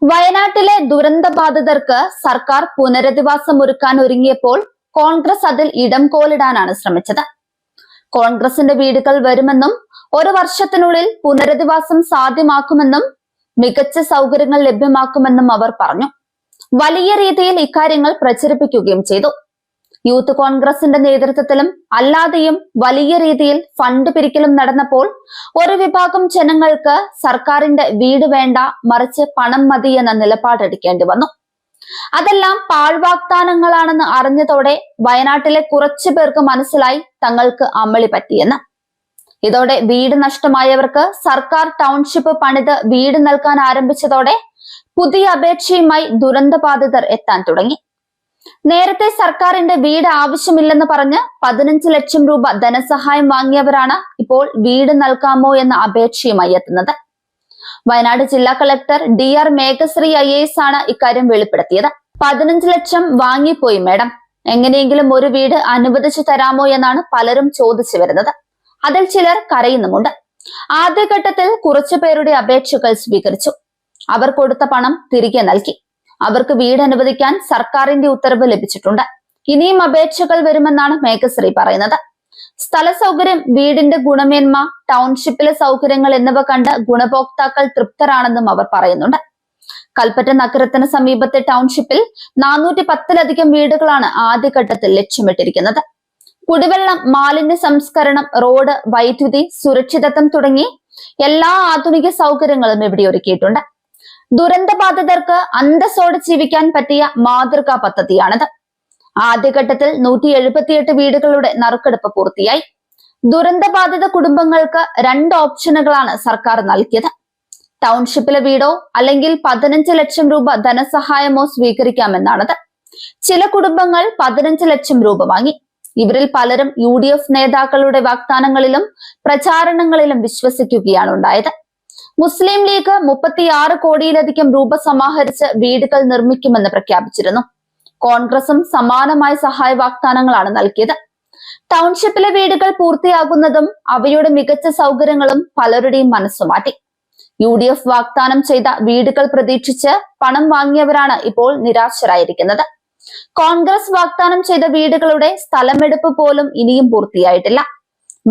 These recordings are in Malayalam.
വയനാട്ടിലെ ദുരന്തബാധിതർക്ക് സർക്കാർ പുനരധിവാസം ഒരുക്കാൻ ഒരുങ്ങിയപ്പോൾ കോൺഗ്രസ് അതിൽ ഇടം കോലിടാനാണ് ശ്രമിച്ചത്. കോൺഗ്രസിന്റെ വീടുകൾ വരുമെന്നും 1 വർഷത്തിനുള്ളിൽ പുനരധിവാസം സാധ്യമാക്കുമെന്നും മികച്ച സൗകര്യങ്ങൾ ലഭ്യമാക്കുമെന്നും അവർ പറഞ്ഞു. വലിയ രീതിയിൽ ഇക്കാര്യങ്ങൾ പ്രചരിപ്പിക്കുകയും ചെയ്തു. യൂത്ത് കോൺഗ്രസിന്റെ നേതൃത്വത്തിലും അല്ലാതെയും വലിയ രീതിയിൽ ഫണ്ട് പിരിക്കലും നടന്നപ്പോൾ ഒരു വിഭാഗം ജനങ്ങൾക്ക് സർക്കാരിന്റെ വീട് വേണ്ട, മറിച്ച് പണം മതി എന്ന നിലപാടെടുക്കേണ്ടി വന്നു. അതെല്ലാം പാഴ്വാഗ്ദാനങ്ങളാണെന്ന് അറിഞ്ഞതോടെ വയനാട്ടിലെ കുറച്ചു പേർക്ക് മനസ്സിലായി തങ്ങൾക്ക് അമളി പറ്റിയെന്ന്. ഇതോടെ വീട് നഷ്ടമായവർക്ക് സർക്കാർ ടൗൺഷിപ്പ് പണിത് വീട് നൽകാൻ ആരംഭിച്ചതോടെ പുതിയ അപേക്ഷയുമായി ദുരന്തബാധിതർ എത്താൻ തുടങ്ങി. നേരത്തെ സർക്കാരിന്റെ വീട് ആവശ്യമില്ലെന്ന് പറഞ്ഞ് 15 ലക്ഷം രൂപ ധനസഹായം വാങ്ങിയവരാണ് ഇപ്പോൾ വീട് നൽകാമോ എന്ന അപേക്ഷയുമായി എത്തുന്നത്. വയനാട് ജില്ലാ കളക്ടർ DR മേഘശ്രീ IAS ആണ് ഇക്കാര്യം വെളിപ്പെടുത്തിയത്. 15 ലക്ഷം വാങ്ങിപ്പോയി മേഡം, എങ്ങനെയെങ്കിലും ഒരു വീട് അനുവദിച്ചു തരാമോ എന്നാണ് പലരും ചോദിച്ചു വരുന്നത്. അതിൽ ചിലർ കരയുന്നുമുണ്ട്. ആദ്യഘട്ടത്തിൽ കുറച്ചു പേരുടെ അപേക്ഷകൾ സ്വീകരിച്ചു. അവർ കൊടുത്ത പണം തിരികെ നൽകി. അവർക്ക് വീട് അനുവദിക്കാൻ സർക്കാരിന്റെ ഉത്തരവ് ലഭിച്ചിട്ടുണ്ട്. ഇനിയും അപേക്ഷകൾ വരുമെന്നാണ് മേഘശ്രീ പറയുന്നത്. സ്ഥല സൗകര്യം, വീടിന്റെ ഗുണമേന്മ, ടൗൺഷിപ്പിലെ സൗകര്യങ്ങൾ എന്നിവ കണ്ട് ഗുണഭോക്താക്കൾ തൃപ്തരാണെന്നും അവർ പറയുന്നുണ്ട്. കൽപ്പറ്റ നഗരത്തിന് സമീപത്തെ ടൗൺഷിപ്പിൽ 410ലധികം വീടുകളാണ് ആദ്യഘട്ടത്തിൽ ലക്ഷ്യമിട്ടിരിക്കുന്നത്. കുടിവെള്ളം, മാലിന്യ സംസ്കരണം, റോഡ്, വൈദ്യുതി, സുരക്ഷിതത്വം തുടങ്ങി എല്ലാ ആധുനിക സൗകര്യങ്ങളും ഇവിടെ ഒരുക്കിയിട്ടുണ്ട്. ദുരന്തബാധിതർക്ക് അന്തസ്സോടെ ജീവിക്കാൻ പറ്റിയ മാതൃകാ പദ്ധതിയാണിത്. ആദ്യഘട്ടത്തിൽ 178 വീടുകളുടെ നറുക്കെടുപ്പ് പൂർത്തിയായി. ദുരന്തബാധിത കുടുംബങ്ങൾക്ക് 2 ഓപ്ഷനുകളാണ് സർക്കാർ നൽകിയത്. ടൗൺഷിപ്പിലെ വീടോ അല്ലെങ്കിൽ 15 ലക്ഷം രൂപ ധനസഹായമോ സ്വീകരിക്കാമെന്നാണത്. ചില കുടുംബങ്ങൾ 15 ലക്ഷം രൂപ വാങ്ങി. ഇവരിൽ പലരും UDF നേതാക്കളുടെ വാഗ്ദാനങ്ങളിലും പ്രചാരണങ്ങളിലും വിശ്വസിക്കുകയാണ് ഉണ്ടായത്. മുസ്ലിം ലീഗ് 36 കോടിയിലധികം രൂപ സമാഹരിച്ച് വീടുകൾ നിർമ്മിക്കുമെന്ന് പ്രഖ്യാപിച്ചിരുന്നു. കോൺഗ്രസും സമാനമായ സഹായ വാഗ്ദാനങ്ങളാണ് നൽകിയത്. ടൗൺഷിപ്പിലെ വീടുകൾ പൂർത്തിയാകുന്നതും അവയുടെ മികച്ച സൗകര്യങ്ങളും പലരുടെയും മനസ്സുമാറ്റി. UDF വാഗ്ദാനം ചെയ്ത വീടുകൾ പ്രതീക്ഷിച്ച് പണം വാങ്ങിയവരാണ് ഇപ്പോൾ നിരാശരായിരിക്കുന്നത്. കോൺഗ്രസ് വാഗ്ദാനം ചെയ്ത വീടുകളുടെ സ്ഥലമെടുപ്പ് പോലും ഇനിയും പൂർത്തിയായിട്ടില്ല.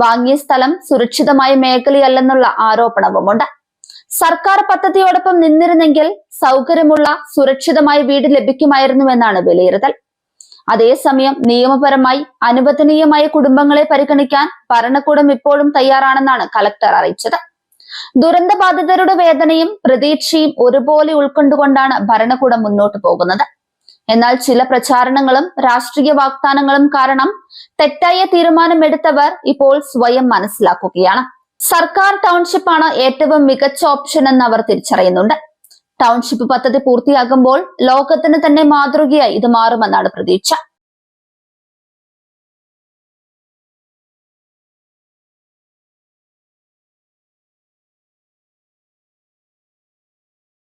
വാങ്ങിയ സ്ഥലം സുരക്ഷിതമായ മേഖലയല്ലെന്നുള്ള ആരോപണവുമുണ്ട്. സർക്കാർ പദ്ധതിയോടൊപ്പം നിന്നിരുന്നെങ്കിൽ സൗകര്യമുള്ള സുരക്ഷിതമായ വീട് ലഭിക്കുമായിരുന്നുവെന്നാണ് വിലയിരുത്തൽ. അതേസമയം നിയമപരമായി അനുവദനീയമായ കുടുംബങ്ങളെ പരിഗണിക്കാൻ ഭരണകൂടം ഇപ്പോഴും തയ്യാറാണെന്നാണ് കളക്ടർ അറിയിച്ചത്. ദുരന്തബാധിതരുടെ വേദനയും പ്രതീക്ഷയും ഒരുപോലെ ഉൾക്കൊണ്ടുകൊണ്ടാണ് ഭരണകൂടം മുന്നോട്ട് പോകുന്നത്. എന്നാൽ ചില പ്രചാരണങ്ങളും രാഷ്ട്രീയ വാഗ്ദാനങ്ങളും കാരണം തെറ്റായ തീരുമാനമെടുത്തവർ ഇപ്പോൾ സ്വയം മനസ്സിലാക്കുകയാണ്. സർക്കാർ ടൗൺഷിപ്പാണ് ഏറ്റവും മികച്ച ഓപ്ഷൻ എന്ന് അവർ തിരിച്ചറിയുന്നുണ്ട്. ടൗൺഷിപ്പ് പദ്ധതി പൂർത്തിയാകുമ്പോൾ ലോകത്തിന് തന്നെ മാതൃകയായി ഇത് മാറുമെന്നാണ് പ്രതീക്ഷ.